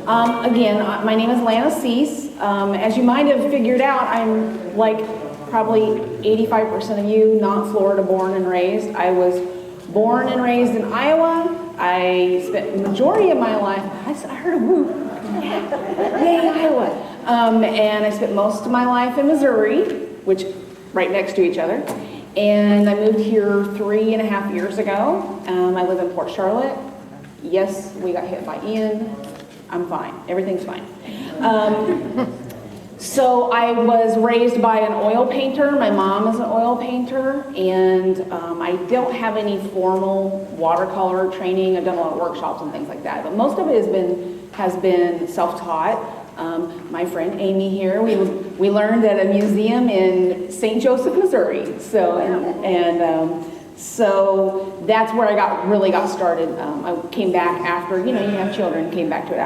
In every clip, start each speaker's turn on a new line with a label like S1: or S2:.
S1: My name is Lana. As you might have figured out, I'm like probably 85% of you not Florida born and raised. I was born and raised in Iowa. I spent the majority of my life, I heard a whoop, yay Iowa. And I spent most of my life in Missouri, which right next to each other. And I moved here 3.5 years ago. I live in Port Charlotte. Yes, we got hit by Ian. I'm fine. Everything's fine. So I was raised by an oil painter. My mom is an oil painter, and I don't have any formal watercolor training. I've done a lot of workshops and things like that, but most of it has been self-taught. My friend Amy here, we learned at a museum in St. Joseph, Missouri. So that's where I really got started. I came back after, you have children, came back to it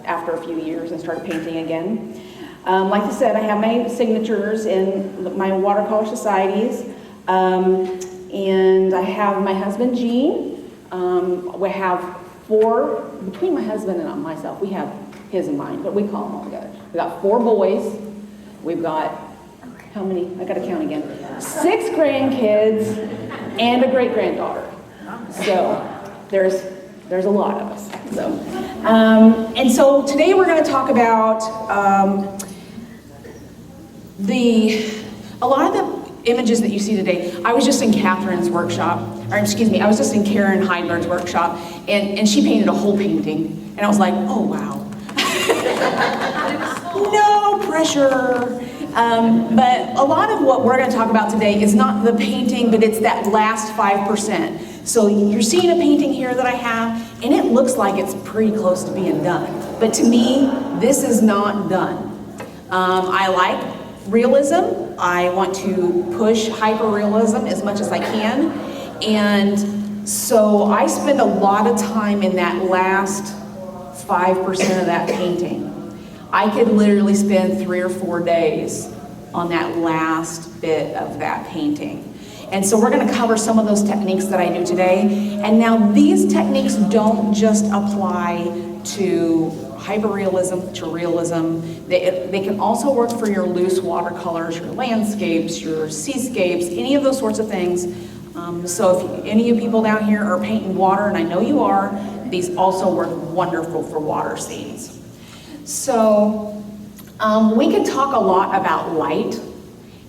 S1: after a few years and started painting again. Like I said, I have my signatures in my watercolor societies, and I have my husband Gene. We have between my husband and myself, we have his and mine, but we call them all together. We've got 4 boys. We've got, how many? I gotta count again. 6 grandkids and a great-granddaughter. So there's a lot of us. So, and so today we're gonna talk about a lot of the images that you see today. I was just in Catherine's workshop, I was just in Karen Heidler's workshop, and she painted a whole painting, and I was like, oh wow. No pressure. But a lot of what we're going to talk about today is not the painting, but it's that last 5%. So you're seeing a painting here that I have, and it looks like it's pretty close to being done. But to me, this is not done. I like realism. I want to push hyper-realism as much as I can. And so I spend a lot of time in that last 5% of that painting. I could literally spend 3 or 4 days on that last bit of that painting. And so we're going to cover some of those techniques that I do today. And now these techniques don't just apply to hyperrealism, to realism. They can also work for your loose watercolors, your landscapes, your seascapes, any of those sorts of things. So if any of you people down here are painting water, and I know you are, these also work wonderful for water scenes. So we could talk a lot about light,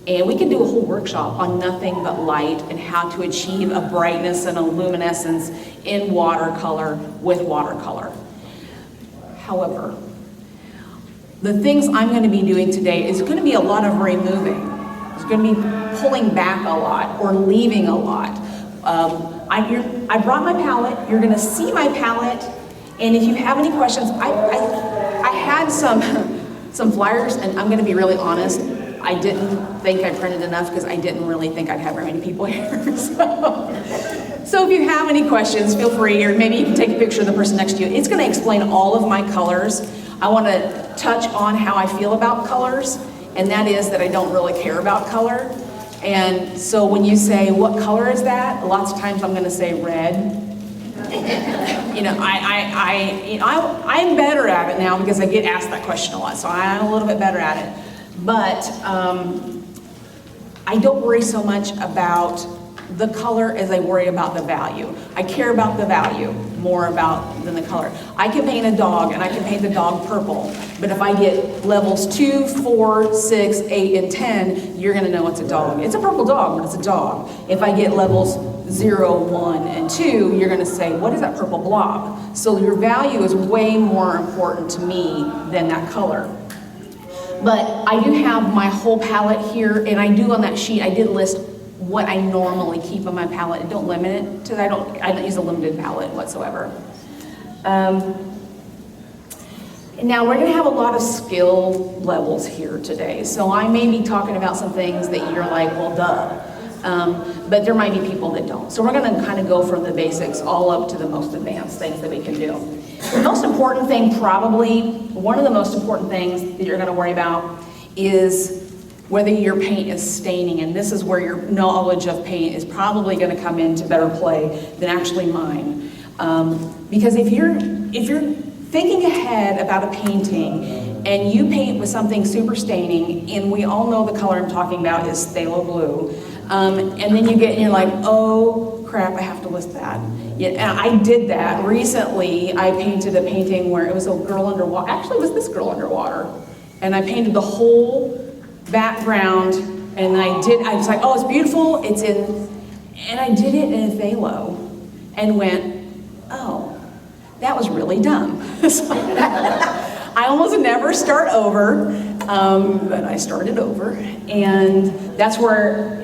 S1: and we could do a whole workshop on nothing but light and how to achieve a brightness and a luminescence in watercolor with watercolor. However, the things I'm going to be doing today is going to be a lot of removing. It's going to be pulling back a lot or leaving a lot. I brought my palette. You're going to see my palette, and if you have any questions, I had some flyers, and I'm going to be really honest. I didn't think I printed enough because I didn't really think I'd have very many people here. So if you have any questions, feel free, or maybe you can take a picture of the person next to you. It's going to explain all of my colors. I want to touch on how I feel about colors, and that is that I don't really care about color. And so when you say, what color is that? Lots of times I'm going to say red. I'm better at it now because I get asked that question a lot, so I'm a little bit better at it. But I don't worry so much about the color as I worry about the value. I care about the value more than the color. I can paint a dog, and I can paint the dog purple, but if I get levels 2, 4, 6, 8, and 10, you're gonna know it's a dog. It's a purple dog, but it's a dog. If I get levels 0, 1, and 2, you're gonna say, what is that purple blob? So your value is way more important to me than that color. But I do have my whole palette here, and I do on that sheet, I did list what I normally keep on my palette. I don't limit it to that. I don't use a limited palette whatsoever. Now we're gonna have a lot of skill levels here today. So I may be talking about some things that you're like, well, duh. But there might be people that don't. So we're gonna kind of go from the basics all up to the most advanced things that we can do. The most important thing, probably, one of the most important things that you're gonna worry about is whether your paint is staining, and this is where your knowledge of paint is probably gonna come into better play than actually mine. Because if you're thinking ahead about a painting, and you paint with something super staining, and we all know the color I'm talking about is phthalo blue, and then you get and you're like, oh crap, I have to list that. Yeah, and I did that recently. I painted a painting where it was a girl underwater. Actually, it was this girl underwater, and I painted the whole background, and I was like, oh, it's beautiful, it's in, and I did it in a phthalo, and went, oh, that was really dumb. So, I almost never start over, but I started over, and that's where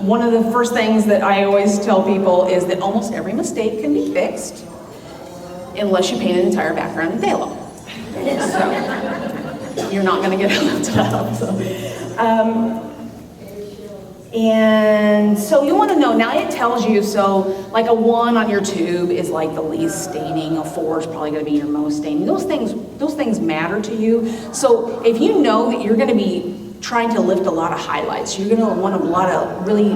S1: one of the first things that I always tell people is that almost every mistake can be fixed unless you paint an entire background in phthalo. So you're not going to get lifted up. And so you want to know, now it tells you, so like a 1 on your tube is like the least staining, a 4 is probably going to be your most staining. Those things matter to you. So if you know that you're going to be trying to lift a lot of highlights, you're going to want a lot of really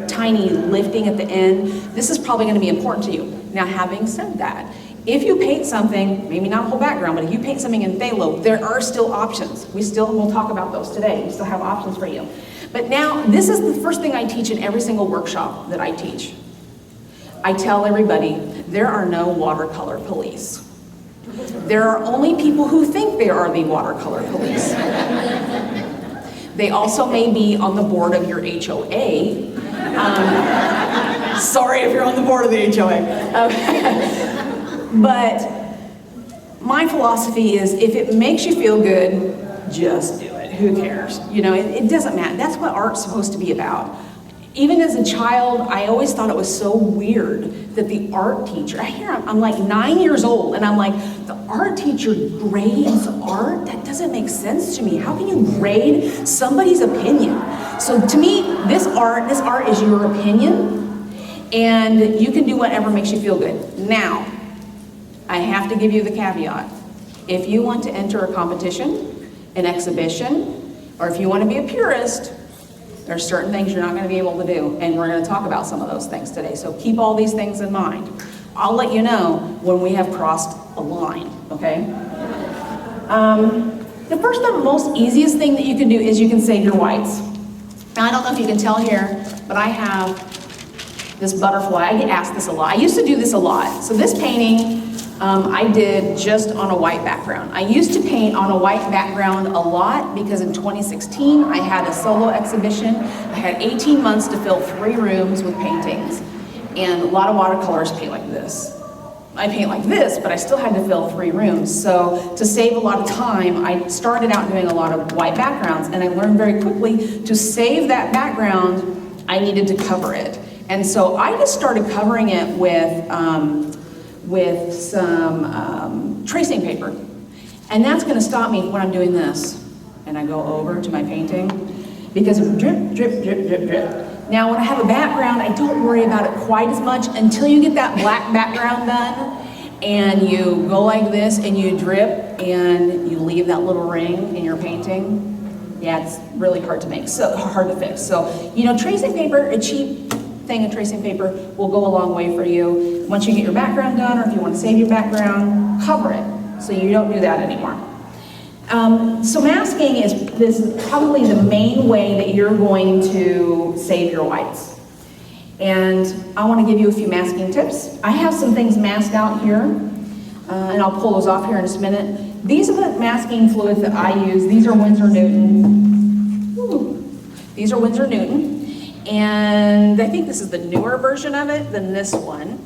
S1: tiny lifting at the end, this is probably going to be important to you. Now, having said that, if you paint something, maybe not a whole background, but if you paint something in phthalo, there are still options. We'll talk about those today. We still have options for you. But now, this is the first thing I teach in every single workshop that I teach. I tell everybody, there are no watercolor police. There are only people who think they are the watercolor police. They also may be on the board of your HOA. Sorry if you're on the board of the HOA. But my philosophy is, if it makes you feel good, just do it. Who cares? You know, it doesn't matter. That's what art's supposed to be about. Even as a child, I always thought it was so weird that the art teacher, I'm like 9 years old, and I'm like, the art teacher grades art? That doesn't make sense to me. How can you grade somebody's opinion? So to me, this art is your opinion, and you can do whatever makes you feel good. Now, I have to give you the caveat. If you want to enter a competition, an exhibition, or if you want to be a purist, there's certain things you're not going to be able to do, and we're going to talk about some of those things today. So keep all these things in mind. I'll let you know when we have crossed a line, okay? The first and most easiest thing that you can do is you can save your whites. Now, I don't know if you can tell here, but I have this butterfly. I get asked this a lot. I used to do this a lot. So this painting, I did just on a white background. I used to paint on a white background a lot because in 2016 I had a solo exhibition. I had 18 months to fill 3 rooms with paintings, and a lot of watercolors paint like this. I paint like this, but I still had to fill 3 rooms. So to save a lot of time, I started out doing a lot of white backgrounds, and I learned very quickly to save that background, I needed to cover it. And so I just started covering it with some tracing paper. And that's going to stop me when I'm doing this. And I go over to my painting, because drip, drip, drip, drip, drip. Now when I have a background, I don't worry about it quite as much until you get that black background done, and you go like this and you drip and you leave that little ring in your painting. Yeah, it's really hard to make, so hard to fix. So, you know, tracing paper, a cheap thing of tracing paper will go a long way for you. Once you get your background done, or if you want to save your background, cover it so you don't do that anymore. So masking is probably the main way that you're going to save your whites. And I want to give you a few masking tips. I have some things masked out here, and I'll pull those off here in just a minute. These are the masking fluids that I use. These are Winsor Newton. Ooh. These are Winsor Newton. And I think this is the newer version of it than this one.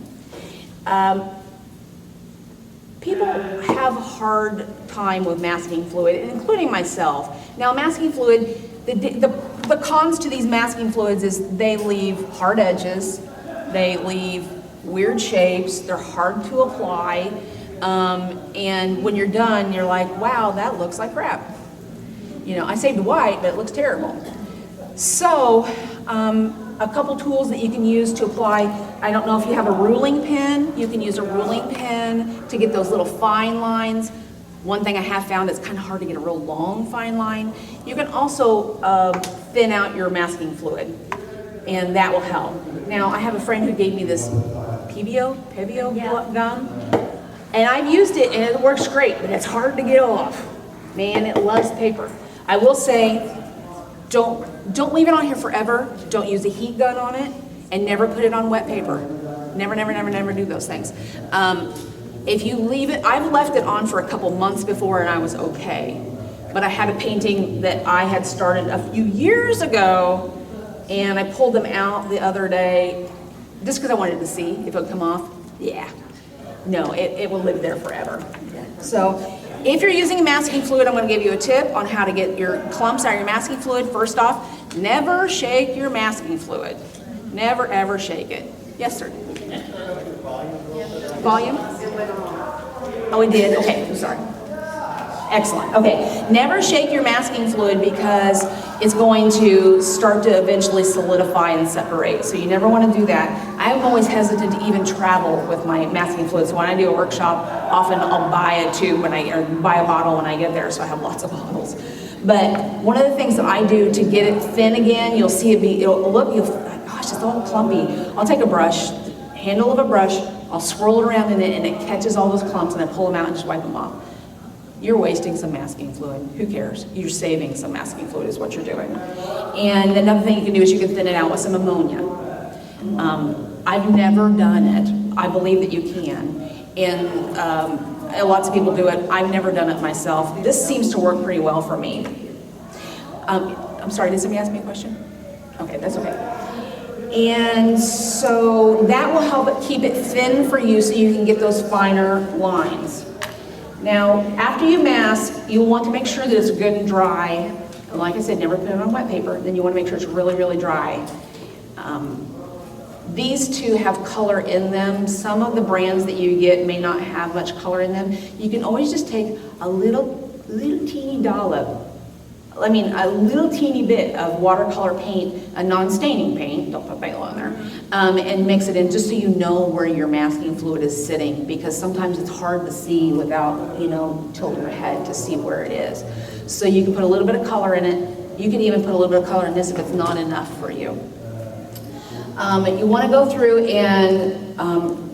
S1: People have a hard time with masking fluid, including myself. Now, masking fluid, the cons to these masking fluids is they leave hard edges, they leave weird shapes, they're hard to apply, and when you're done, you're like, wow, that looks like crap. You know, I saved white, but it looks terrible. So, a couple tools that you can use to apply. I don't know if you have a ruling pen. You can use a ruling pen to get those little fine lines. One thing I have found, it's kind of hard to get a real long fine line. You can also thin out your masking fluid, and that will help. Now, I have a friend who gave me this Pevio gum. And I've used it and it works great, but it's hard to get off. Man, it loves paper. I will say, don't leave it on here forever. Don't use a heat gun on it, and never put it on wet paper. Never, never, never, never do those things. If you leave it, I've left it on for a couple months before and I was okay. But I had a painting that I had started a few years ago, and I pulled them out the other day just because I wanted to see if it would come off. Yeah, no, it will live there forever. So if you're using a masking fluid, I'm going to give you a tip on how to get your clumps out of your masking fluid. First off, never shake your masking fluid. Never ever shake it. Yes, sir. Volume? Oh, it did? Okay, I'm sorry. Excellent. Okay, never shake your masking fluid because it's going to start to eventually solidify and separate. So you never want to do that. I'm always hesitant to even travel with my masking fluid. So when I do a workshop, often I'll buy a tube or buy a bottle when I get there, so I have lots of bottles. But one of the things that I do to get it thin again, you'll see gosh, it's all clumpy. I'll take a brush, handle of a brush, I'll swirl it around in it, and it catches all those clumps, and I pull them out and just wipe them off. You're wasting some masking fluid. Who cares? You're saving some masking fluid is what you're doing. And another thing you can do is you can thin it out with some ammonia. I've never done it. I believe that you can. And lots of people do it. I've never done it myself. This seems to work pretty well for me. I'm sorry, did somebody ask me a question? Okay, that's okay. And so that will help it keep it thin for you so you can get those finer lines. Now, after you mask, you'll want to make sure that it's good and dry. And like I said, never put it on wet paper. Then you want to make sure it's really, really dry. These two have color in them. Some of the brands that you get may not have much color in them. You can always just take a little teeny dollop, a little teeny bit of watercolor paint, a non-staining paint, don't put Balo in there, and mix it in just so you know where your masking fluid is sitting, because sometimes it's hard to see without, tilting your head to see where it is. So you can put a little bit of color in it. You can even put a little bit of color in this if it's not enough for you. You want to go through and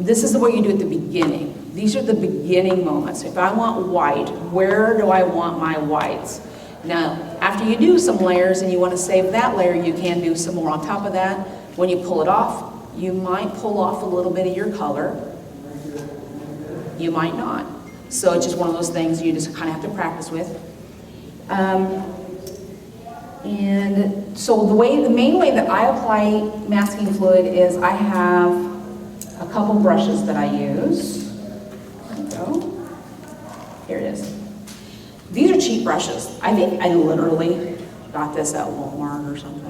S1: this is what you do at the beginning. These are the beginning moments. If I want white, where do I want my whites? Now, after you do some layers and you want to save that layer, you can do some more on top of that. When you pull it off, you might pull off a little bit of your color. You might not. So it's just one of those things you just kind of have to practice with. And so the main way that I apply masking fluid is I have a couple brushes that I use. There we go. Here it is. These are cheap brushes. I think I literally got this at Walmart or something.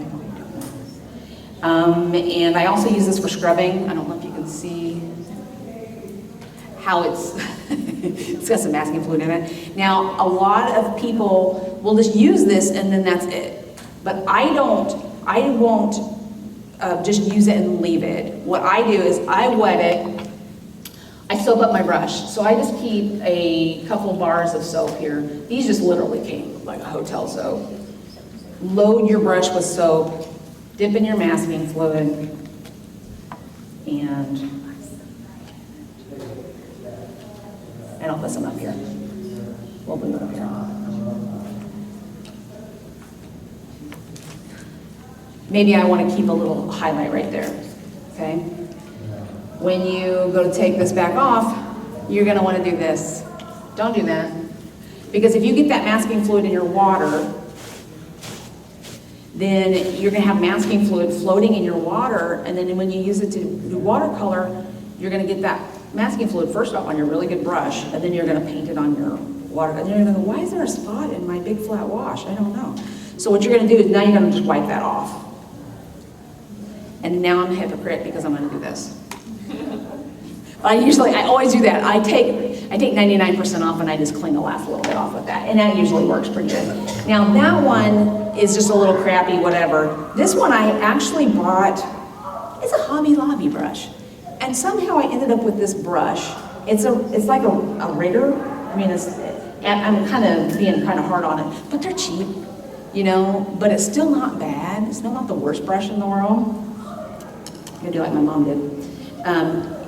S1: And I also use this for scrubbing. I don't know if you can see how it's got some masking fluid in it. Now, a lot of people will just use this and then that's it. But I won't just use it and leave it. What I do is I wet it, I soap up my brush. So I just keep a couple of bars of soap here. These just literally came like a hotel soap. Load your brush with soap, dip in your masking fluid, and I'll put some up here. We'll put it up here. Maybe I want to keep a little highlight right there, okay? When you go to take this back off, you're going to want to do this. Don't do that. Because if you get that masking fluid in your water, then you're going to have masking fluid floating in your water, and then when you use it to do watercolor, you're going to get that masking fluid first off on your really good brush, and then you're going to paint it on your water. And you're going to go, why is there a spot in my big flat wash? I don't know. So what you're going to do is now you're going to just wipe that off. And now I'm a hypocrite because I'm going to do this. I always do that. I take 99% off and I just clean the last little bit off with that. And that usually works pretty good. Now that one is just a little crappy, whatever. This one I actually bought, it's a Hobby Lobby brush. And somehow I ended up with this brush. It's like a rigger. I mean, I'm kind of being kind of hard on it, but they're cheap, but it's still not bad. It's still not the worst brush in the world. I'm gonna do like my mom did.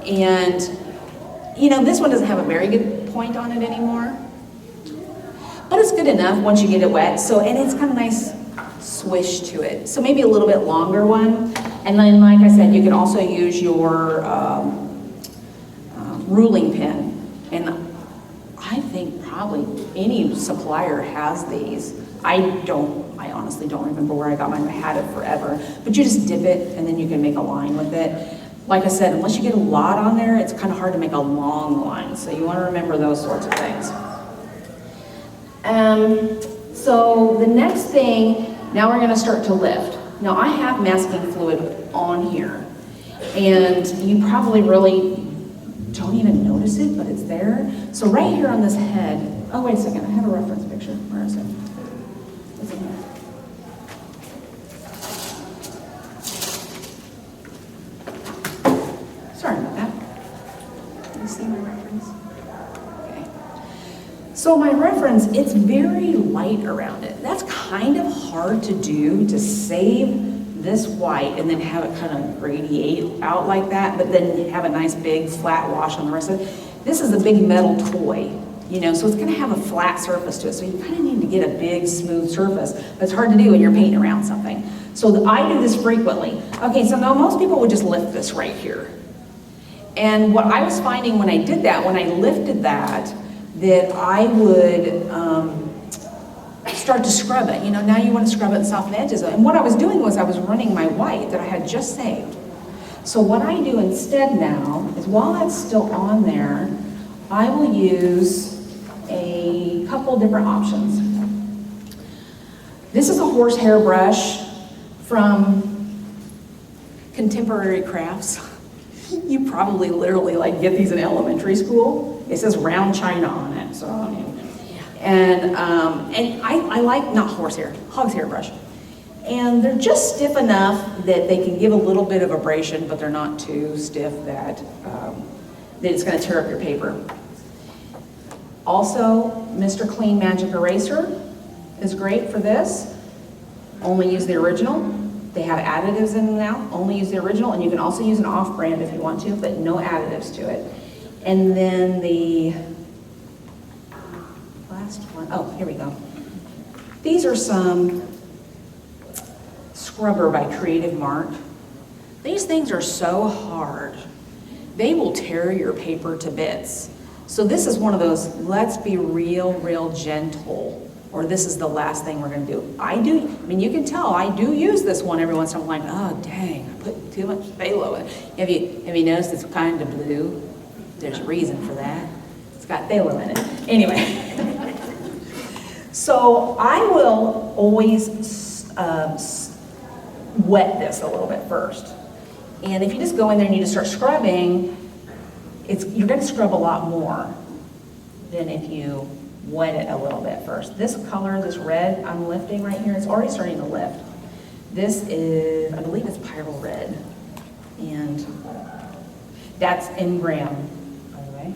S1: And You know, this one doesn't have a very good point on it anymore, but it's good enough once you get it wet. So, and it's got a nice swish to it. So maybe a little bit longer one. And then, like I said, you can also use your ruling pen. And I think probably any supplier has these. I honestly don't remember where I got mine. I had it forever. But you just dip it and then you can make a line with it. Like I said, unless you get a lot on there, it's kind of hard to make a long line. So you want to remember those sorts of things. So the next thing, now we're going to start to lift. Now I have masking fluid on here. And you probably really don't even notice it, but it's there. So right here on this head, oh wait a second, I have a reference picture. Where is it? It's in here. Sorry about that. Can you see my reference? Okay. So my reference, it's very light around it. That's kind of hard to do, to save this white and then have it kind of radiate out like that, but then have a nice big flat wash on the rest of it. This is a big metal toy, you know, so it's gonna have a flat surface to it. So you kind of need to get a big smooth surface, but it's hard to do when you're painting around something. So I do this frequently. Okay, so now most people would just lift this right here. And what I was finding when I did that, when I lifted that I would start to scrub it. You know, now you want to scrub it and soften the edges. And what I was doing was I was running my white that I had just saved. So what I do instead now is while that's still on there, I will use a couple different options. This is a horsehair brush from Contemporary Crafts. You probably literally like get these in elementary school. It says round china on it, so and I like, not horsehair, hog's hair brush. And they're just stiff enough that they can give a little bit of abrasion, but they're not too stiff that it's going to tear up your paper. Also, Mr. Clean Magic Eraser is great for this. Only use the original. They have additives in them now. Only use the original, and you can also use an off-brand if you want to, but no additives to it. And then the last one, oh, here we go. These are some Scrubber by Creative Mark. These things are so hard. They will tear your paper to bits. So this is one of those, let's be real gentle, or this is the last thing we're gonna do. I mean, you can tell, I do use this one every once in a while. I'm like, oh dang, I put too much phthalo in it. Have you noticed it's kind of blue? There's a reason for that. It's got phthalo in it. Anyway, so I will always wet this a little bit first. And if you just go in there and you just start scrubbing, you're gonna scrub a lot more than if you wet it a little bit first. This color, this red I'm lifting right here, it's already starting to lift. This is, I believe it's Pyro Red. And that's in Graham, by the way.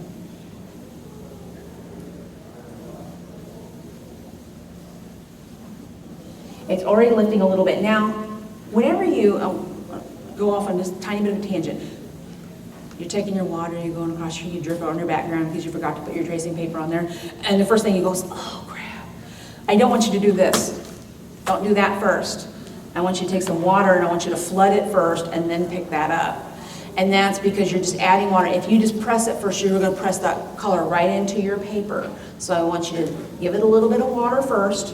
S1: It's already lifting a little bit. Now, whenever you go off on this tiny bit of a tangent, you're taking your water, you're going across here, you drip it on your background because you forgot to put your tracing paper on there, and the first thing you go is, oh crap. I don't want you to do this. Don't do that first. I want you to take some water and I want you to flood it first and then pick that up. And that's because you're just adding water. If you just press it first, you're going to press that color right into your paper. So I want you to give it a little bit of water first.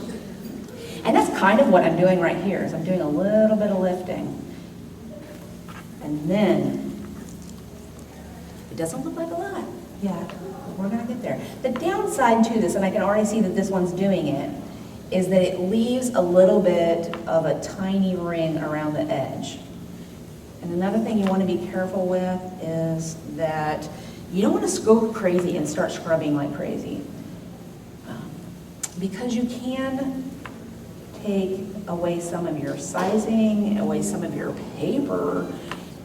S1: And that's kind of what I'm doing right here, is I'm doing a little bit of lifting. And then, it doesn't look like a lot yet, but we're gonna get there. The downside to this, and I can already see that this one's doing it, is that it leaves a little bit of a tiny ring around the edge. And another thing you want to be careful with is that you don't want to go crazy and start scrubbing like crazy. Because you can take away some of your sizing, away some of your paper,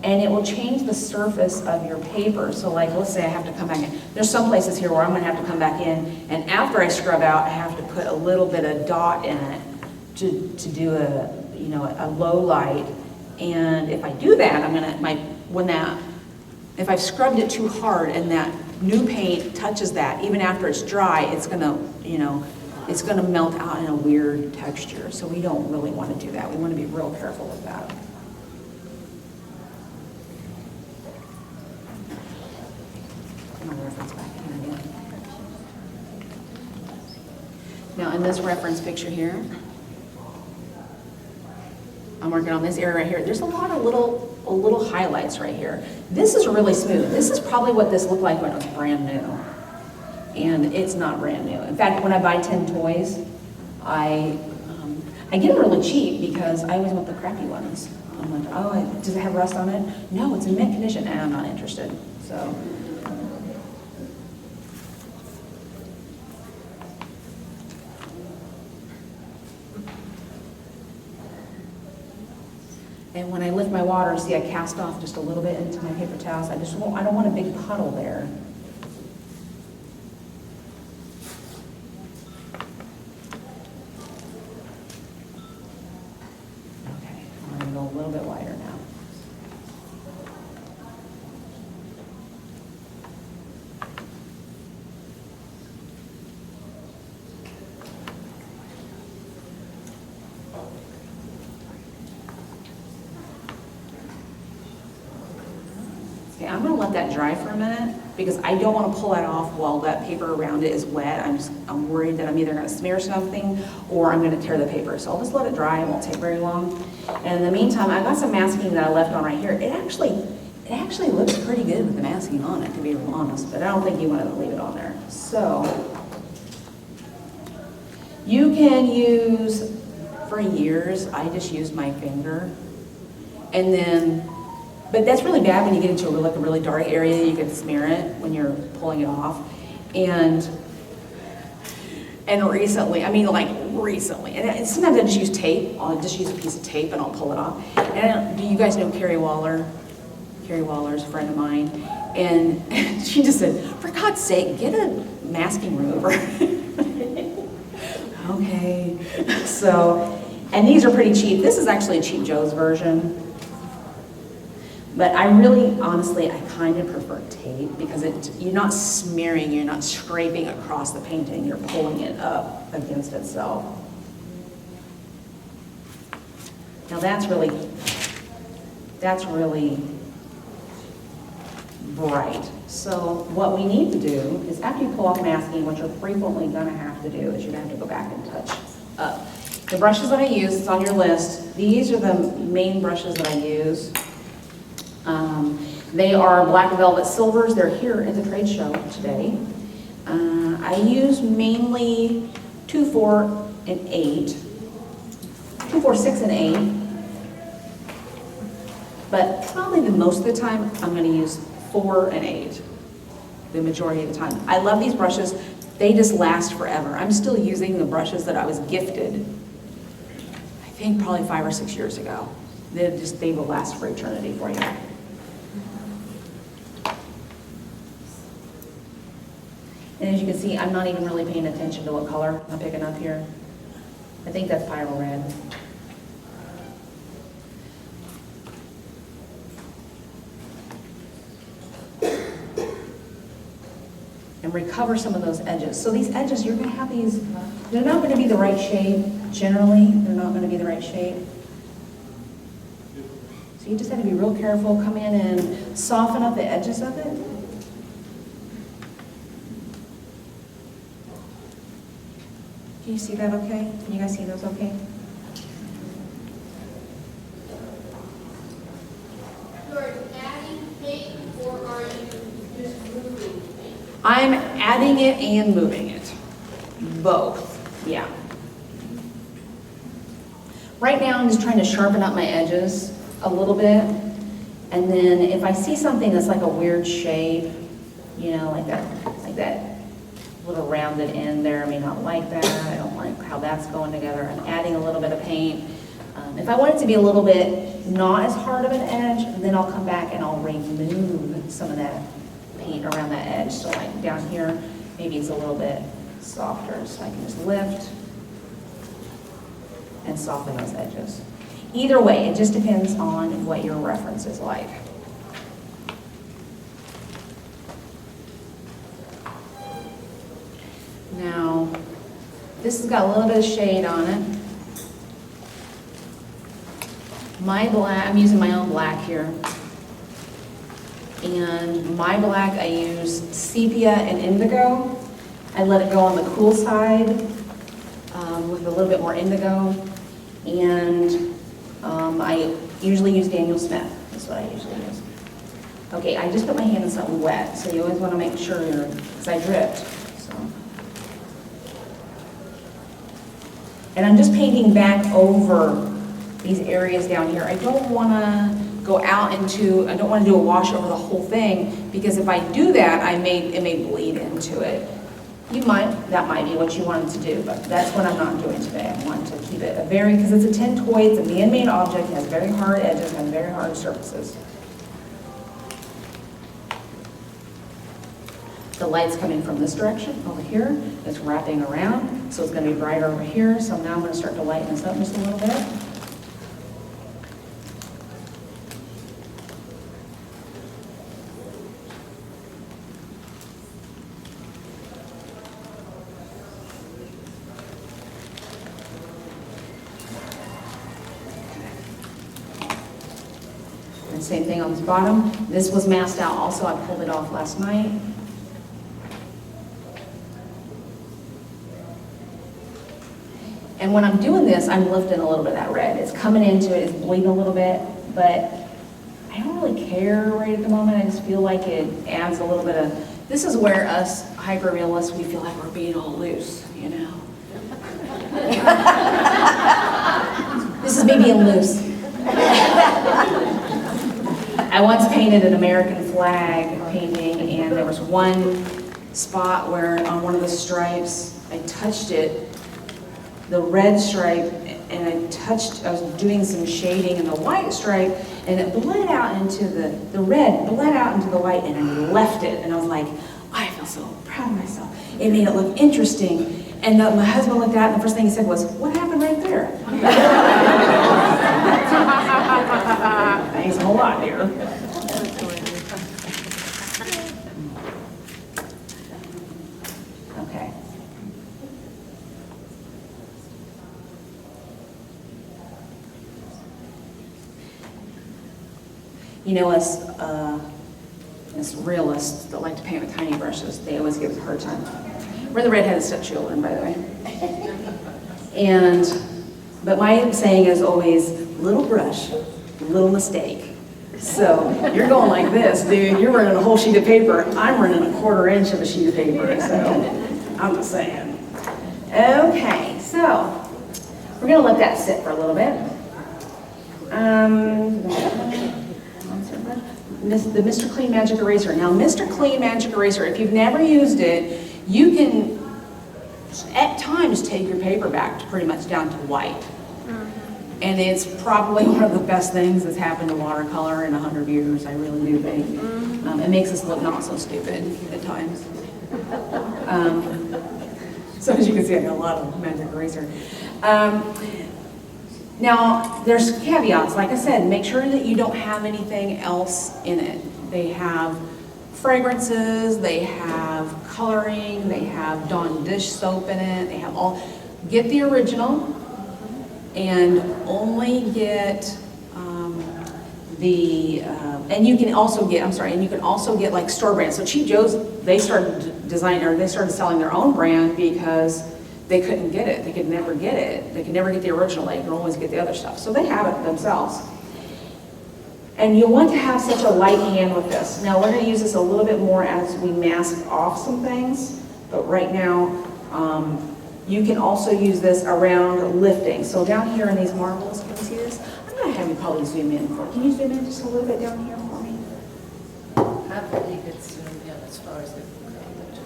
S1: and it will change the surface of your paper. So like, let's say I have to come back in. There's some places here where I'm gonna have to come back in, and after I scrub out, I have to put a little bit of dot in it to do a low light. And if I do that, I'm gonna, if I've scrubbed it too hard and that new paint touches that, even after it's dry, it's gonna, you know, it's gonna melt out in a weird texture. So we don't really want to do that. We want to be real careful with that. I'm gonna reference back in again. Now in this reference picture here, I'm working on this area right here. There's a lot of little highlights right here. This is really smooth. This is probably what this looked like when it was brand new. And it's not brand new. In fact, when I buy 10 toys, I get them really cheap because I always want the crappy ones. I'm like, oh, does it have rust on it? No, it's in mint condition. And I'm not interested. So. And when I lift my water, see I cast off just a little bit into my paper towels. I don't want a big puddle there. Okay, I'm gonna go a little bit wider now. I'm going to let that dry for a minute because I don't want to pull that off while that paper around it is wet. I'm worried that I'm either going to smear something or I'm going to tear the paper. So I'll just let it dry. It won't take very long. And in the meantime, I got some masking that I left on right here. It actually looks pretty good with the masking on it, to be real honest, but I don't think you want to leave it on there. So you can use, for years, I just used my finger and then. But that's really bad when you get into a really dark area. You can smear it when you're pulling it off. And recently, and sometimes I just use tape. I'll just use a piece of tape and I'll pull it off. And do you guys know Carrie Waller? Carrie Waller's a friend of mine. And she just said, for God's sake, get a masking remover. Okay. So, and these are pretty cheap. This is actually a Cheap Joe's version. But I really, honestly, I kind of prefer tape because you're not smearing, you're not scraping across the painting, you're pulling it up against itself. Now that's really bright. So what we need to do is after you pull off masking, what you're frequently gonna have to do is you're gonna have to go back and touch up. The brushes that I use, it's on your list. These are the main brushes that I use. They are Black Velvet Silvers. They're here at the trade show today. I use mainly 2, 4, and 8. 2, 4, 6, and 8. But probably most of the time, I'm going to use 4 and 8. The majority of the time. I love these brushes. They just last forever. I'm still using the brushes that I was gifted, I think probably 5 or 6 years ago. They will last for eternity for you. And as you can see, I'm not even really paying attention to what color I'm picking up here. I think that's Pyro Red. And recover some of those edges. So these edges, you're going to have these, they're not going to be the right shape. Generally, they're not going to be the right shape. So you just have to be real careful, come in and soften up the edges of it. Can you see that okay? Can you guys see those okay?
S2: You are adding paint or are you just moving paint?
S1: I'm adding it and moving it. Both, yeah. Right now I'm just trying to sharpen up my edges a little bit. And then if I see something that's like a weird shape, you know, like that little rounded end there, I may not like that. I don't like how that's going together. I'm adding a little bit of paint. If I want it to be a little bit not as hard of an edge, then I'll come back and I'll remove some of that paint around that edge. So like down here, maybe it's a little bit softer, so I can just lift and soften those edges. Either way, it just depends on what your reference is like. Now, this has got a little bit of shade on it. My black, I'm using my own black here. And my black, I use sepia and indigo. I let it go on the cool side with a little bit more indigo. And I usually use Daniel Smith. That's what I usually use. Okay, I just put my hand in something wet, so you always want to make sure because I dripped. So. And I'm just painting back over these areas down here. I don't want to go out into, I don't want to do a wash over the whole thing, because if I do that, it may bleed into it. That might be what you wanted to do, but that's what I'm not doing today. I want to keep it because it's a tin toy, it's a man-made object, it has very hard edges and very hard surfaces. The light's coming from this direction over here, it's wrapping around, so it's going to be brighter over here. So now I'm going to start to lighten this up just a little bit. And same thing on this bottom. This was masked out also, I pulled it off last night. And when I'm doing this, I'm lifting a little bit of that red. It's coming into it, it's bleeding a little bit, but I don't really care right at the moment. I just feel like it adds a little bit of, this is where us hyper-realists, we feel like we're being all loose, you know? This is me being loose. I once painted an American flag painting, and there was one spot where on one of the stripes, I touched it, the red stripe, and I was doing some shading in the white stripe, and it bled out into the red bled out into the white, and I left it, and I was like, I feel so proud of myself. It made it look interesting. And my husband looked at it, and the first thing he said was, what happened right there? Thanks a whole lot, dear. Okay. You know, as realists that like to paint with tiny brushes, they always give us a hard time. We're the redheaded stepchildren, by the way. But my saying is always, little brush, little mistake. So you're going like this, dude. You're running a whole sheet of paper. I'm running a 1/4 inch of a sheet of paper. So I'm just saying. Okay, so we're gonna let that sit for a little bit. The Mr. Clean Magic Eraser. Now, Mr. Clean Magic Eraser, if you've never used it, you can at times take your paper back to pretty much down to white. And it's probably one of the best things that's happened to watercolor in 100 years, I really do think. It makes us look not so stupid at times. So as you can see, I got a lot of magic eraser. Now, there's caveats. Like I said, make sure that you don't have anything else in it. They have fragrances, they have coloring, they have Dawn dish soap in it, they have all. Get the original and only get and you can also get like store brands. So Cheap Joe's, they started selling their own brand because they couldn't get it. They could never get it. They could never get the original. They could always get the other stuff. So they have it themselves. And you'll want to have such a light hand with this. Now we're going to use this a little bit more as we mask off some things. But right now, you can also use this around lifting. So down here in these marbles, can you see this? I'm going to have you probably zoom in. Can you zoom in just a little bit down here for me?
S3: I believe it's zoomed in as far as the.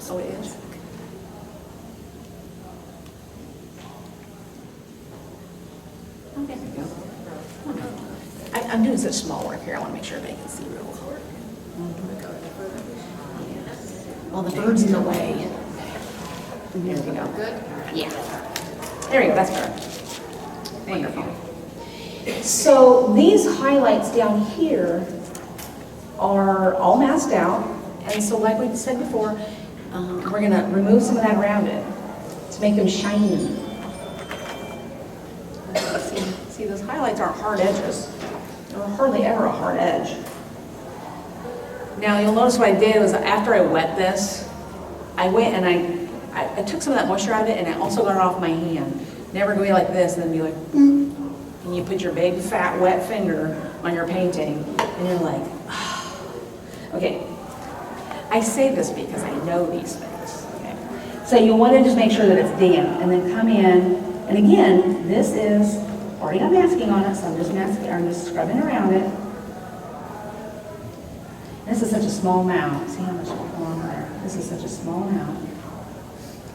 S1: Oh, it is? Okay, there we go. I'm doing such small work here, I want to make sure everybody can see real well. Well, the bird's in the way. There we go.
S3: Good?
S1: Yeah. There we go, that's better. Wonderful. So these highlights down here are all masked out. And so like we said before, we're going to remove some of that around it. to make them shiny. See, those highlights aren't hard edges. They're hardly ever a hard edge. Now, you'll notice what I did was after I wet this, I went and I took some of that moisture out of it, and I also got it off my hand. Never go like this and then be like, and you put your big, fat, wet finger on your painting, and you're like, okay. I say this because I know these things. Okay? So you want to just make sure that it's damp, and then come in, and again, this is already got masking on it, so I'm just scrubbing around it. This is such a small amount. See how much will go on there? This is such a small amount.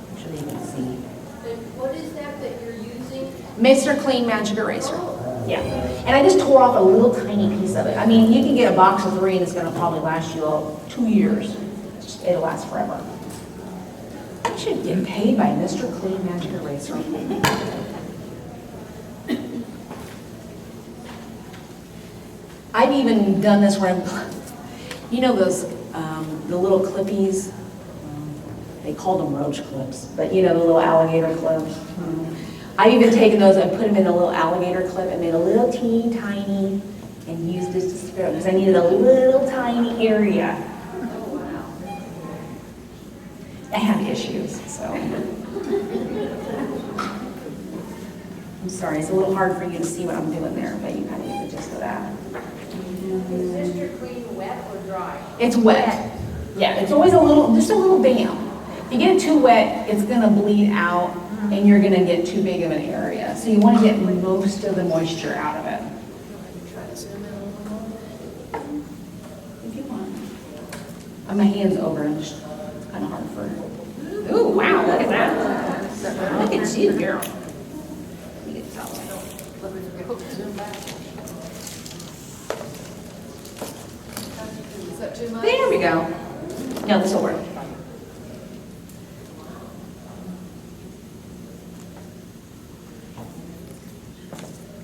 S1: I'm sure you can see.
S2: And what is that you're using?
S1: Mr. Clean Magic Eraser. Yeah. And I just tore off a little tiny piece of it. I mean, you can get a box of 3 and it's going to probably last you 2 years. It'll last forever. I should get paid by Mr. Clean Magic Eraser. I've even done this where you know those, the little clippies? They called them roach clips, but you know, the little alligator clips. I've even taken those and put them in a little alligator clip and made a little teeny tiny and used this to scrub because I needed a little tiny area. I have issues, so. I'm sorry, it's a little hard for you to see what I'm doing there, but you kind of get the gist of that.
S2: Is Mr. Clean wet or dry?
S1: It's wet. Yeah, it's always just a little damp. If you get it too wet, it's gonna bleed out and you're gonna get too big of an area. So you wanna get most of the moisture out of it.
S3: Try to zoom in a little more.
S1: If you want. My hand's over, I'm just kind of hard for Ooh, wow, look at that. Look at you, girl. Let me get this out of the way.
S3: Let me forget. Zoom back. Is that too much?
S1: There we go. No, this will work.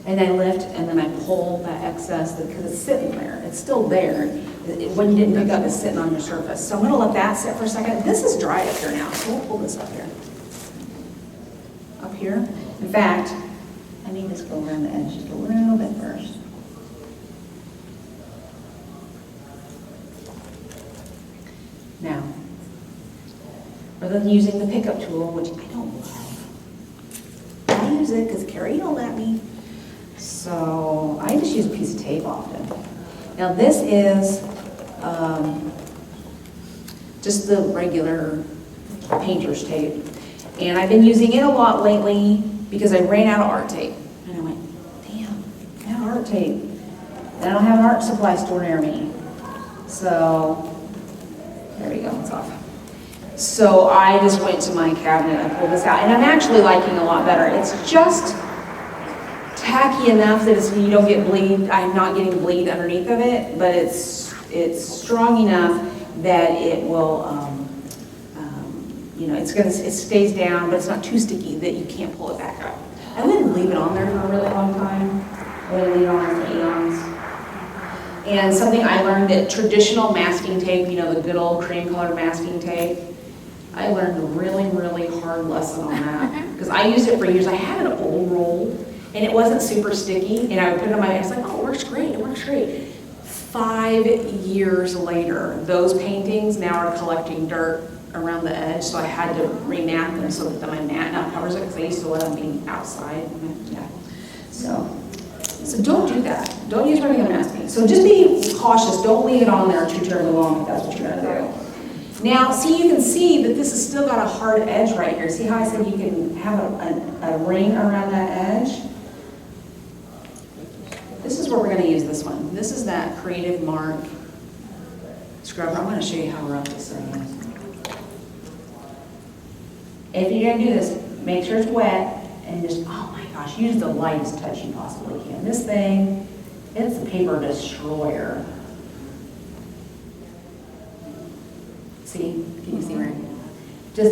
S1: And I lift and then I pull that excess because it's sitting there. It's still there. When you didn't pick up, it's sitting on your surface. So I'm going to let that sit for a second. This is dry up here now, so we'll pull this up here. Up here. In fact, I need this to go around the edge just a little bit first. Now, rather than using the pickup tool, which I don't love, I use it because Carrie don't let me. So I just use a piece of tape often. Now this is just the regular painter's tape. And I've been using it a lot lately because I ran out of art tape. And I went, damn, I have art tape. And I don't have an art supply store near me. So, there we go, it's off. So I just went to my cabinet and pulled this out. And I'm actually liking it a lot better. It's just tacky enough that you don't get bleed. I'm not getting bleed underneath of it, but it's strong enough that it will, you know, it stays down, but it's not too sticky that you can't pull it back up. I wouldn't leave it on there for a really long time. I wouldn't leave it on there for eons. And something I learned that traditional masking tape, you know, the good old cream colored masking tape, I learned a really, really hard lesson on that. Because I used it for years. I had an old roll, and it wasn't super sticky, and I would put it on my hand. I was like, oh, it works great, it works great. 5 years later, those paintings now are collecting dirt around the edge, so I had to remat them so that my mat now covers it, because I used to let them be outside. Yeah. So don't do that. Don't use regular masking. So just be cautious. Don't leave it on there too terribly long if that's what you're gonna do. Now, see, you can see that this has still got a hard edge right here. See how I said you can have a ring around that edge? This is where we're going to use this one. This is that Creative Mark scrubber. I'm going to show you how rough this thing is. If you're going to do this, make sure it's wet and just, oh my gosh, use the lightest touch you possibly can. This thing, it's a paper destroyer. See? Can you see where?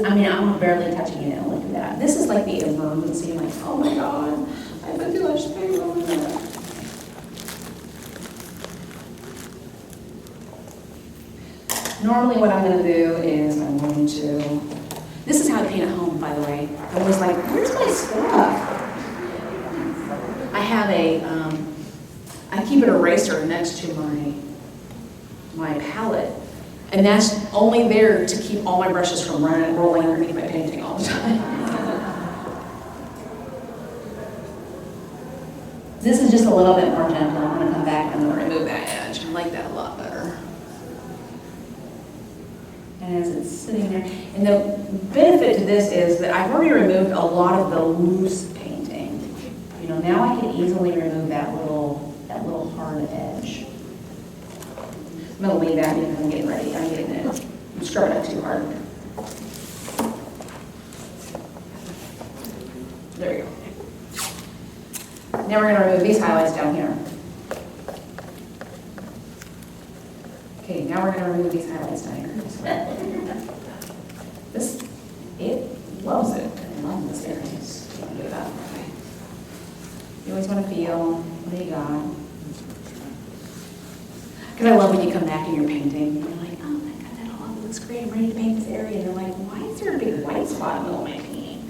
S1: I'm barely touching it. Look at that. This is like the emergency. I'm like, oh my God, I have too much paper over there. Normally what I'm going to do is I'm going to This is how I paint at home, by the way. I was like, where's my stuff? I have I keep an eraser next to my palette, and that's only there to keep all my brushes from rolling underneath my painting all the time. This is just a little bit more gentle. I'm going to come back and I'm going to remove that edge. I like that a lot better. And as it's sitting there, and the benefit to this is that I've already removed a lot of the loose painting. You know, now I can easily remove that little hard edge. I'm going to leave that because I'm getting ready. I'm scrubbing it too hard. There we go. Now we're going to remove these highlights down here. Okay, now we're going to remove these highlights down here. It loves it. I love this area. Just don't do that. Okay. You always want to feel what you got. Because I love when you come back and you're painting. You're like, oh my God, that all looks great. I'm ready to paint this area. And you're like, why is there a big white spot in the middle of my painting?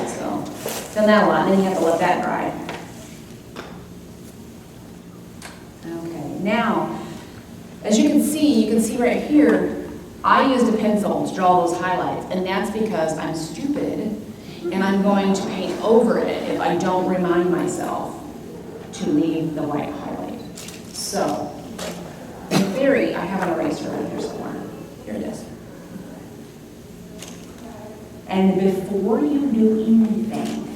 S1: So, done that a lot. And then you have to let that dry. Okay, now, as you can see right here, I used a pencil to draw those highlights, and that's because I'm stupid, and I'm going to paint over it if I don't remind myself to leave the white highlight. So, in theory, I have an eraser right here somewhere. Here it is. And before you do anything,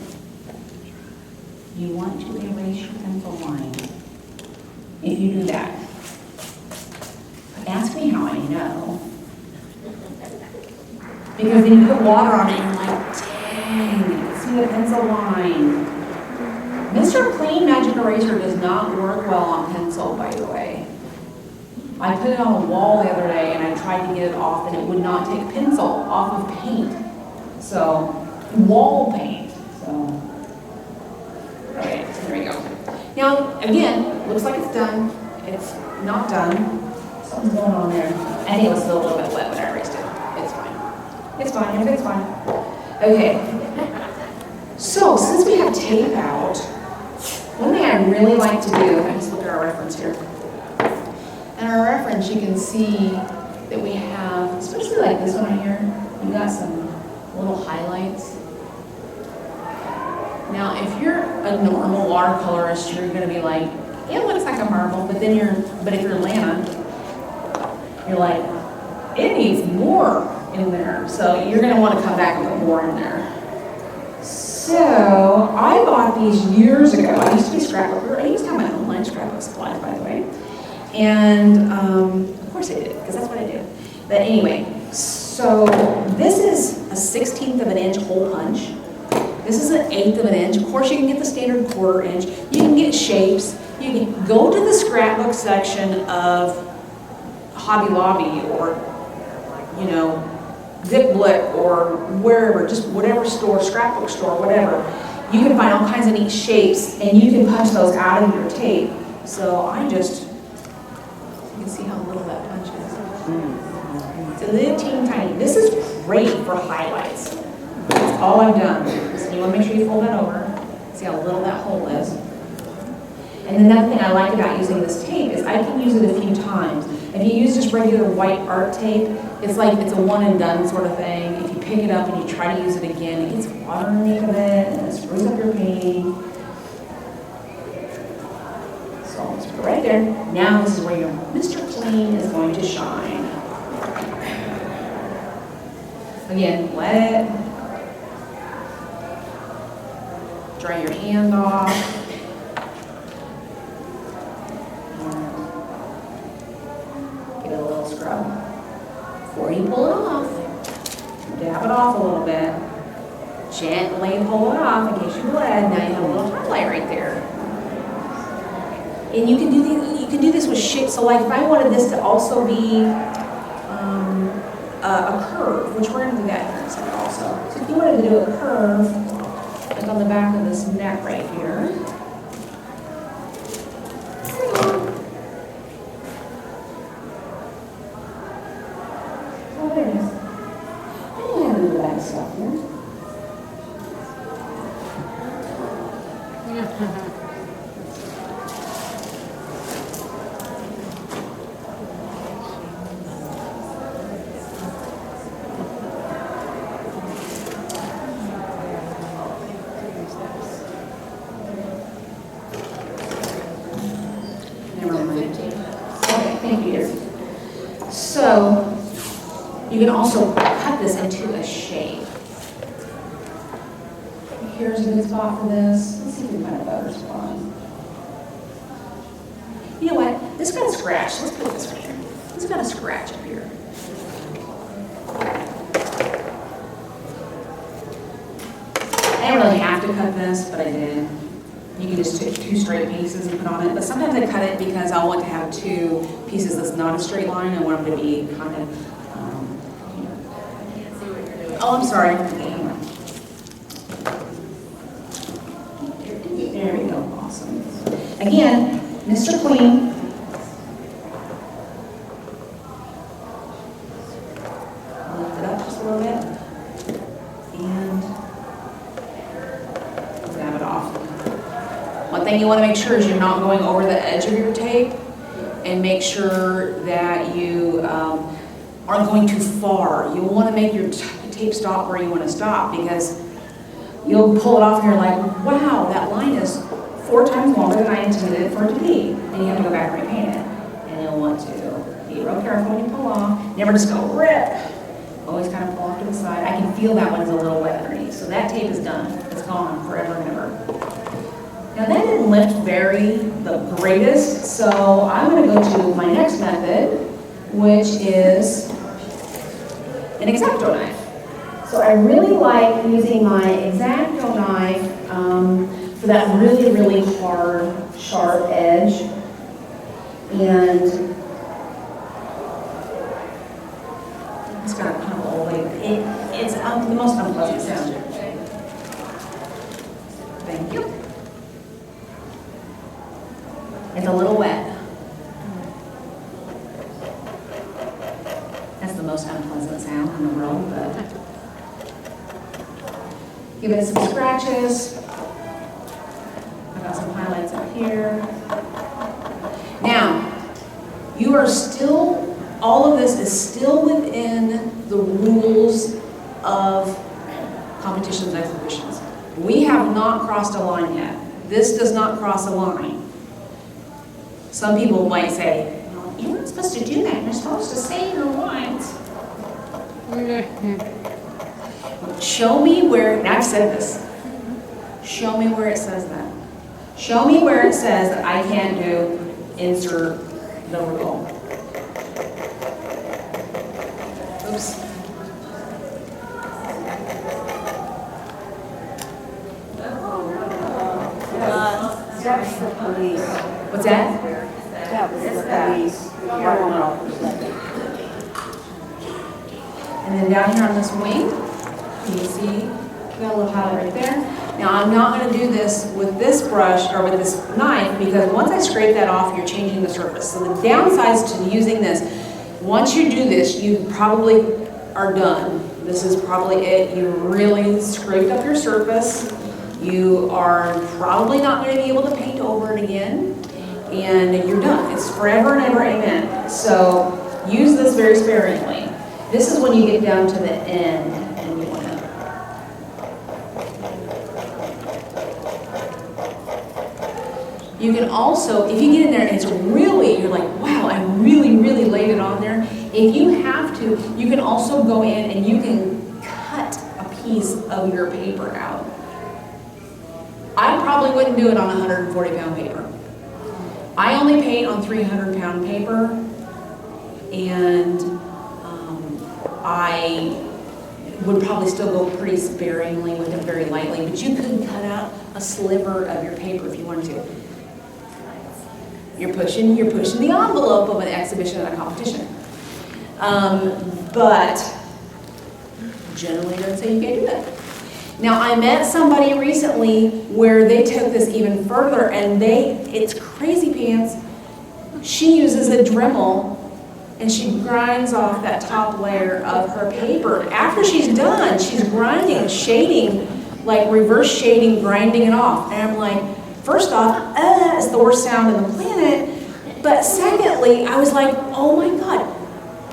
S1: you want to erase your pencil line. If you do that, ask me how I know. Because then you put water on it and you're like, dang, see the pencil line. Mr. Clean Magic Eraser does not work well on pencil, by the way. I put it on the wall the other day and I tried to get it off and it would not take pencil off of paint. So, wall paint. So, okay, so there we go. Now, again, looks like it's done. It's not done. Something's going on there. I think it was still a little bit wet when I erased it. It's fine. It's fine. Everything's fine. Okay. So, since we have tape out, one thing I really like to do, I just look at our reference here. In our reference, you can see that we have, especially like this one right here, you got some little highlights. Now, if you're a normal watercolorist, you're going to be like, it looks like a marble, but if you're Lana, you're like, it needs more in there. So you're going to want to come back and put more in there. So I bought these years ago. I used to be a scrapbooker. I used to have my own line scrapbook supplies, by the way. And of course I did, because that's what I do. But anyway, so this is a 1/16 of an inch hole punch. This is an 1/8 of an inch. Of course, you can get the standard 1/4 inch. You can get shapes. You can go to the scrapbook section of Hobby Lobby or, you know, Dick Blick or wherever, just whatever store, scrapbook store, whatever. You can find all kinds of neat shapes and you can punch those out of your tape. So you can see how little that punch is. It's a little teeny tiny. This is great for highlights. That's all I've done. So you want to make sure you fold that over. See how little that hole is. And another thing I like about using this tape is I can use it a few times. If you use just regular white art tape, it's like it's a one and done sort of thing. If you pick it up and you try to use it again, it gets water underneath of it and it screws up your painting. So I'll just put it right there. Now this is where your Mr. Clean is going to shine. Again, let it dry your hand off. Give it a little scrub. Before you pull it off, dab it off a little bit. Gently pull it off in case you bled. Now you have a little highlight right there. And you can do this with shapes. So like if I wanted this to also be a curve, which we're going to do that here in a second also. So if you wanted to do a curve, like on the back of this neck right here. Oh, there it is. I don't have to do that stuff. here. Never mind. Okay, thank you, dear. So, you can also cut this into a shape. Here's a good spot for this. Let's see if we can find a better spot. You know what? This got a scratch. Let's put it this way. This got a scratch up here. I didn't really have to cut this, but I did. You can just take 2 straight pieces and put on it, but sometimes I cut it because I want to have 2 pieces that's not a straight line. I want them to be kind of, oh, I'm sorry. Hang on. There we go, awesome. Again, Mr. Clean. Lift it up just a little bit. And grab it off. One thing you want to make sure is you're not going over the edge of your tape, and make sure that you aren't going too far. You'll want to make your tape stop where you want to stop, because you'll pull it off and you're like, wow, that line is 4 times longer than I intended for it to be. And you have to go back and repaint it. And you'll want to be real careful when you pull off. Never just go rip. Always kind of pull off to the side. I can feel that one is a little wet underneath. So that tape is done. It's gone forever and ever. Now that didn't lift the greatest, so I'm going to go to my next method, which is an X-Acto knife. So I really like using my X-Acto knife for that really, really hard, sharp edge. And it's got kind of all the way, it's the most unpleasant sound. Thank you. It's a little wet. That's the most unpleasant sound in the world, but give it some scratches. I've got some highlights up here. Now, you are still, all of this is still within the rules of competitions and exhibitions. We have not crossed a line yet. This does not cross a line. Some people might say, well, you're not supposed to do that. You're supposed to say your lines. Show me where, and I've said this, show me where it says that. Show me where it says that I can't do insert the rule. Oops.
S4: That's the police.
S1: What's that?
S4: That was the police.
S1: And then down here on this wing, can you see, we got a little highlight right there. Now I'm not going to do this with this brush or with this knife, because once I scrape that off, you're changing the surface. So the downsides to using this, once you do this, you probably are done. This is probably it. You really scraped up your surface. You are probably not going to be able to paint over it again, and you're done. It's forever and ever, amen. So use this very sparingly. This is when you get down to the end, and you want to. You can also, if you get in there and it's really, you're like, wow, I really, really laid it on there. If you have to, you can also go in and you can cut a piece of your paper out. I probably wouldn't do it on 140-pound paper. I only paint on 300-pound paper, and I would probably still go pretty sparingly with it, very lightly, but you could cut out a sliver of your paper if you wanted to. You're pushing the envelope of an exhibition and a competition. But generally it doesn't say you can't do that. Now, I met somebody recently where they took this even further, and it's crazy pants. She uses a Dremel and she grinds off that top layer of her paper. After she's done, she's grinding and shading, like reverse shading, grinding it off. And I'm like, first off, it's the worst sound in the planet. But secondly, I was like, oh my God.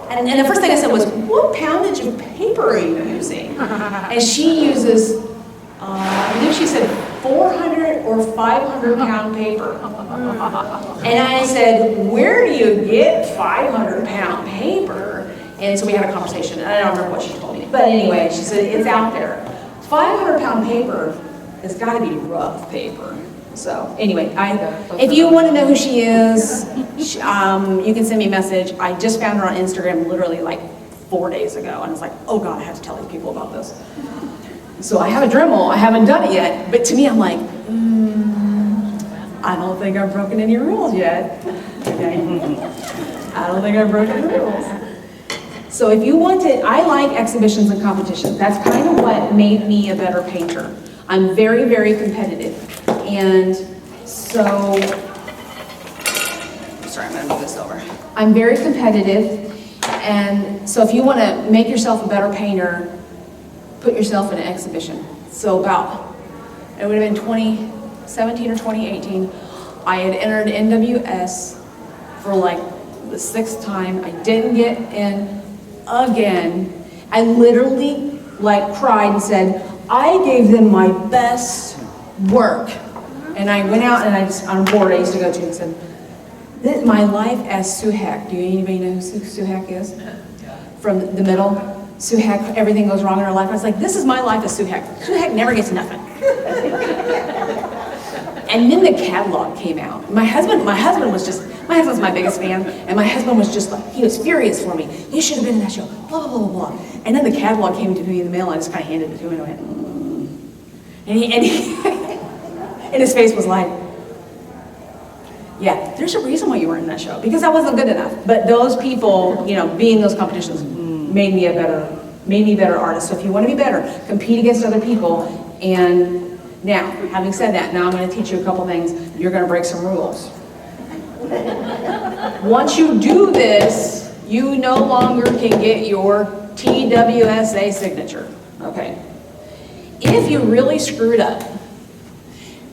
S1: And the first thing I said was, what poundage of paper are you using? And she uses, I believe she said 400 or 500 pound paper. And I said, where do you get 500 pound paper? And so we had a conversation. I don't remember what she told me. But anyway, she said, it's out there. 500 pound paper has got to be rough paper. So anyway, if you want to know who she is, you can send me a message. I just found her on Instagram literally like 4 days ago. And I was like, oh God, I have to tell these people about this. So I have a Dremel. I haven't done it yet. But to me, I'm like, I don't think I've broken any rules yet. Okay? I don't think I've broken any rules. So if you want to, I like exhibitions and competitions. That's kind of what made me a better painter. I'm very, very competitive. And so, sorry, I'm gonna move this over. I'm very competitive. And so if you want to make yourself a better painter, put yourself in an exhibition. So about, it would have been 2017 or 2018, I had entered NWS for like the 6th time. I didn't get in again. I literally like cried and said, I gave them my best work. And I went out and on a board I used to go to and said, this is my life as Suhek. Do anybody know who Suhek is? From the middle. Suhek, everything goes wrong in her life. I was like, this is my life as Suhek. Suhek never gets nothing. And then the catalog came out. My husband's my biggest fan, and my husband was just like, he was furious for me. You should have been in that show, blah, blah, blah, blah. And then the catalog came to me in the mail, and I just kind of handed it to him, and I went, And he and his face was like, yeah, there's a reason why you weren't in that show, because I wasn't good enough. But those people, being in those competitions made me a better artist. So if you want to be better, compete against other people. And now, having said that, now I'm going to teach you a couple things. You're going to break some rules. Once you do this, you no longer can get your TWSA signature. Okay. If you really screwed up,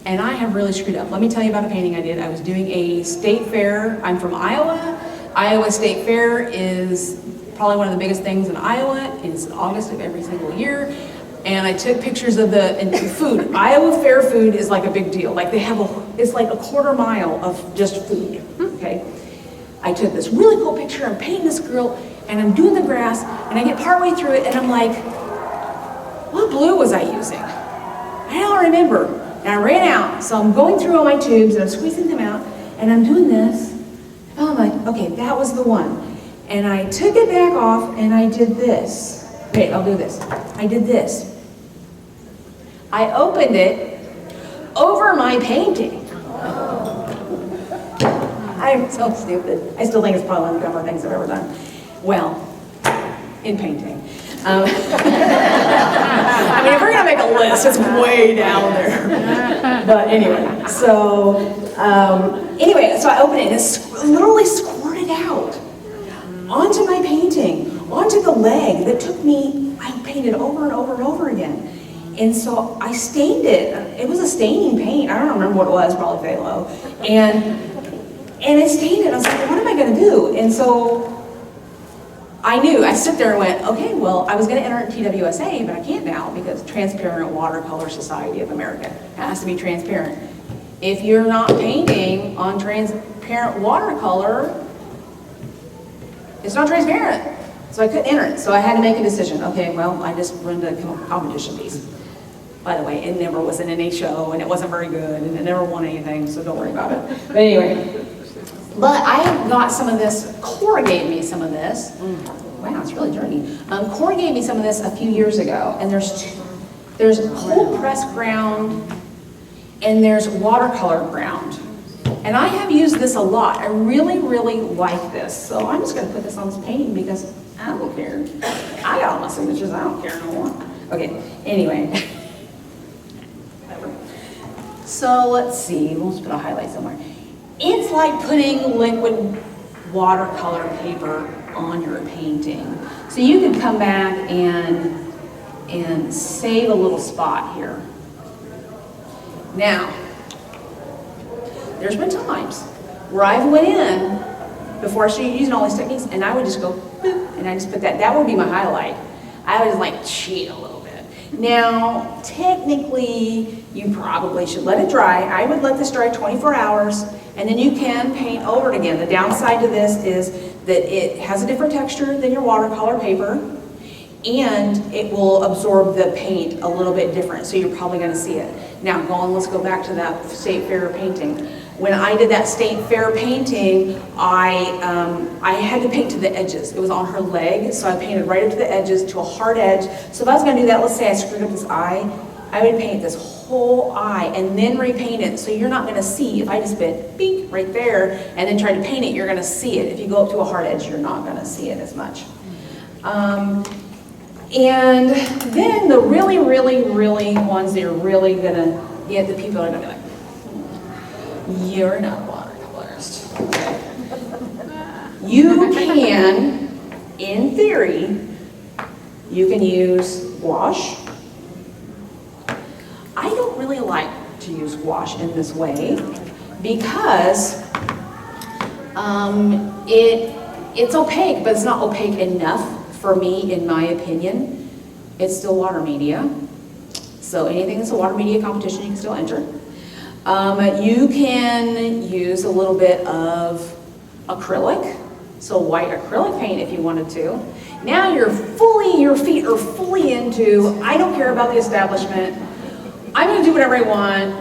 S1: and I have really screwed up. Let me tell you about a painting I did. I was doing a state fair. I'm from Iowa. Iowa State Fair is probably one of the biggest things in Iowa. It's August of every single year. And I took pictures of the food. Iowa Fair food is like a big deal. Like it's like a quarter mile of just food, okay? I took this really cool picture. I'm painting this girl, and I'm doing the grass, and I get partway through it, and I'm like, what blue was I using? I don't remember. And I ran out, so I'm going through all my tubes, and I'm squeezing them out, and I'm doing this. And I'm like, okay, that was the one. And I took it back off, and I did this. Okay, I'll do this. I did this. I opened it over my painting. I'm so stupid. I still think it's probably one of the dumber things I've ever done. Well, in painting. I mean, if we're gonna make a list, it's way down there. But anyway, so I opened it and it literally squirted out onto my painting, onto the leg that took me, I painted over and over and over again. And so I stained it. It was a staining paint. I don't remember what it was, probably phthalo. And I stained it. I was like, what am I gonna do? And so I knew, I sit there and went, okay, well, I was gonna enter it in TWSA, but I can't now because Transparent Watercolor Society of America has to be transparent. If you're not painting on transparent watercolor, it's not transparent. So I couldn't enter it. So I had to make a decision. Okay, well, I just run the competition piece. By the way, it never was in any show, and it wasn't very good, and it never won anything, so don't worry about it. But anyway. But I got some of this, Cora gave me some of this. Wow, it's really dirty. Cora gave me some of this a few years ago, and there's cold press ground, and there's watercolor ground. And I have used this a lot. I really, really like this. So I'm just gonna put this on this painting because I don't care. I got all my signatures, I don't care no more. Okay, anyway. Whatever. So let's see, we'll just put a highlight somewhere. It's like putting liquid watercolor paper on your painting. So you can come back and save a little spot here. Now, there's been times where I've went in before I started using all these techniques and I would just go boop, and I just put that would be my highlight. I would just like cheat a little bit. Now, technically, you probably should let it dry. I would let this dry 24 hours, and then you can paint over it again. The downside to this is that it has a different texture than your watercolor paper, and it will absorb the paint a little bit different, so you're probably gonna see it. Now, let's go back to that State Fair painting. When I did that State Fair painting, I had to paint to the edges. It was on her leg, so I painted right up to the edges to a hard edge. So if I was gonna do that, let's say I screwed up this eye, I would paint this whole eye and then repaint it. So you're not gonna see, if I just bit beep right there and then tried to paint it, you're gonna see it. If you go up to a hard edge, you're not gonna see it as much. And then the really, really, really ones that are really gonna get the people are gonna be like, you're not a watercolorist. You can, in theory, you can use gouache. I don't really like to use gouache in this way because it's opaque, but it's not opaque enough for me, in my opinion. It's still water media. So anything that's a water media competition, you can still enter. You can use a little bit of acrylic, so white acrylic paint if you wanted to. Now your feet are fully into, I don't care about the establishment, I'm gonna do whatever I want.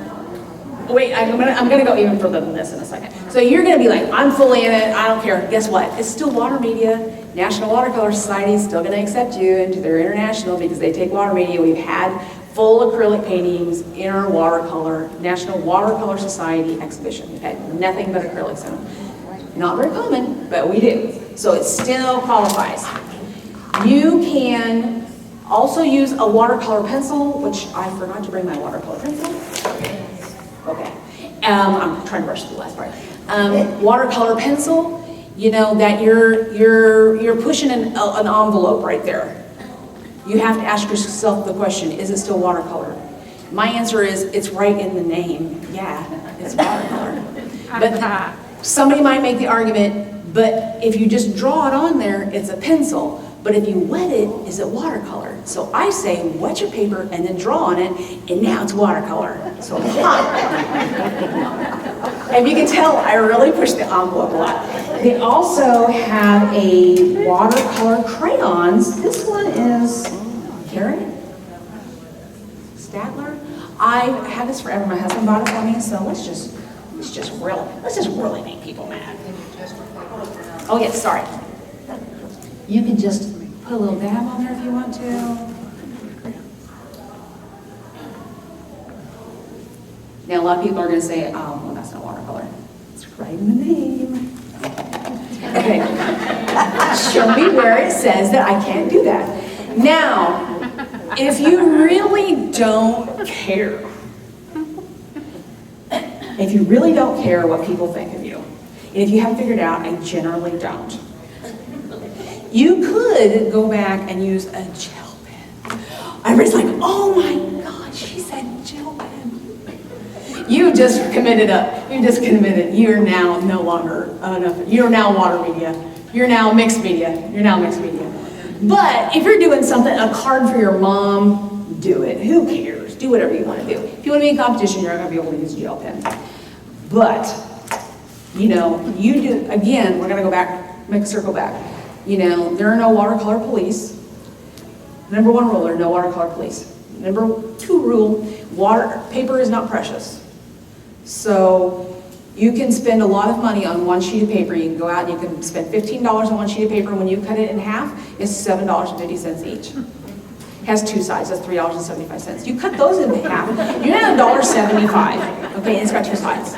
S1: Wait, I'm gonna go even further than this in a second. So you're gonna be like, I'm fully in it, I don't care. Guess what? It's still water media. National Watercolor Society is still gonna accept you into their international because they take water media. We've had full acrylic paintings in our watercolor, National Watercolor Society exhibition. We've had nothing but acrylics in them. Not very common, but we do. So it still qualifies. You can also use a watercolor pencil, which I forgot to bring my watercolor pencil. Okay, I'm trying to rush through the last part. Watercolor pencil, you know, that you're pushing an envelope right there. You have to ask yourself the question, is it still watercolor? My answer is, it's right in the name. Yeah, it's watercolor. But somebody might make the argument, but if you just draw it on there, it's a pencil. But if you wet it, is it watercolor? So I say, wet your paper and then draw on it, and now it's watercolor. So, and you can tell, I really push the envelope a lot. They also have a watercolor crayons. This one is Karen Statler. I've had this forever. My husband bought it for me, so let's just really make people mad. Oh yes, sorry. You can just put a little dab on there if you want to. Now, a lot of people are going to say, oh, well, that's not watercolor. It's right in the name. Okay. Show me where it says that I can't do that. Now, if you really don't care, what people think of you, and if you haven't figured out, I generally don't, you could go back and use a gel pen. Everybody's like, oh my God, she said gel pen. You just committed. You're now no longer you're now water media. You're now mixed media. But if you're doing something, a card for your mom, do it. Who cares? Do whatever you want to do. If you want to be in competition, you're not going to be able to use a gel pen. But, you know, you do, again, we're going to go back, make a circle back. You know, there are no watercolor police. Number 1 rule, there are no watercolor police. Number 2 rule, paper is not precious. So you can spend a lot of money on one sheet of paper. You can go out and you can spend $15 on one sheet of paper. When you cut it in half, it's $7.50 each. It has 2 sides, that's $3.75. You cut those into half, you're at $1.75. Okay, and it's got 2 sides.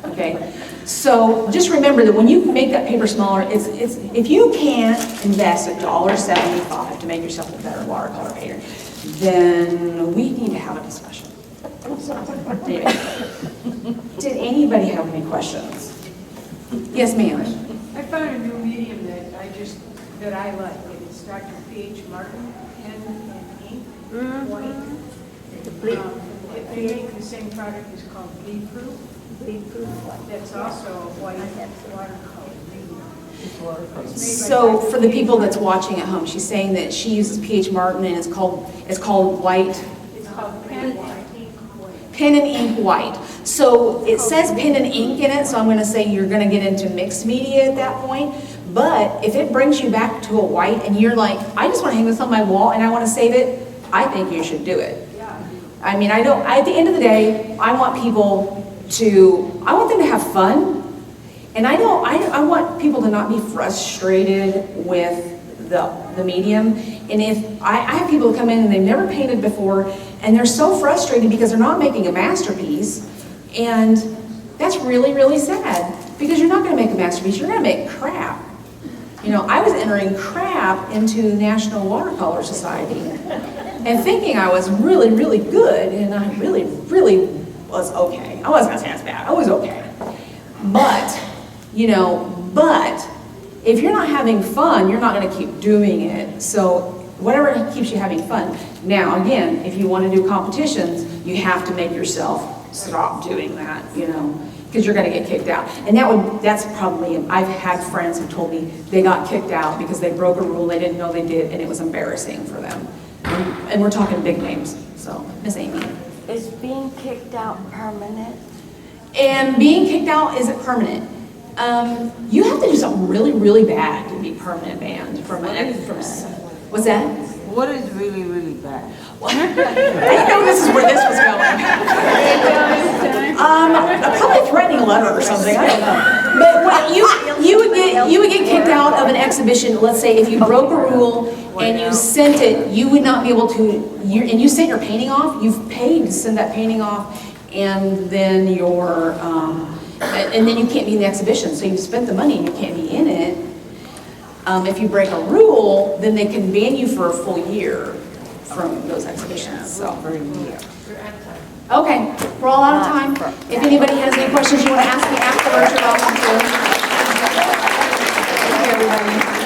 S1: Okay, so just remember that when you make that paper smaller, if you can't invest $1.75 to make yourself a better watercolor painter, then we need to have a discussion. Anyway, did anybody have any questions? Yes, ma'am.
S5: I found a new medium that I like. It's Dr. P.H. Martin, pen and ink, white.
S4: The bleed,
S5: They make the same product, it's called Bleed Proof.
S4: bleed proof one.
S5: That's also a white watercolor medium. It's made by
S1: So
S5: Dr.
S1: for the
S5: P.H.
S1: people that's watching at home, she's saying that she uses PH Martin and it's called white,
S5: It's called pen and ink white.
S1: pen and ink white. So it says pen and ink in it, so I'm gonna say you're gonna get into mixed media at that point. But if it brings you back to a white and you're like, I just wanna hang this on my wall and I wanna save it, I think you should do it. I mean, at the end of the day, I want them to have fun. And I want people to not be frustrated with the medium. And if I have people who come in and they've never painted before and they're so frustrated because they're not making a masterpiece, and that's really, really sad because you're not gonna make a masterpiece, you're gonna make crap. You know, I was entering crap into National Watercolor Society and thinking I was really, really good, and I really, really was okay. I wasn't gonna say I was bad, I was okay. But, but if you're not having fun, you're not gonna keep doing it. So whatever keeps you having fun. Now, again, if you wanna do competitions, you have to make yourself stop doing that, because you're gonna get kicked out. And that's probably, I've had friends who told me they got kicked out because they broke a rule they didn't know they did, and it was embarrassing for them. And we're talking big names, so, Miss Amy.
S4: Is being kicked out permanent?
S1: And being kicked out, is it permanent? You have to do something really, really bad to be permanent banned from what's that?
S6: What is really, really bad?
S1: I didn't know this is where this was going. Probably a threatening letter or something, I don't know. But what you would get kicked out of an exhibition, let's say if you broke a rule and you sent it, you would not be able to, and you sent your painting off, you've paid to send that painting off, and then and then you can't be in the exhibition, so you've spent the money and you can't be in it. If you break a rule, then they can ban you for a full year from those exhibitions, so. Okay, we're all out of time. If anybody has any questions you want to ask me afterwards, you're welcome to. Thank you, everybody.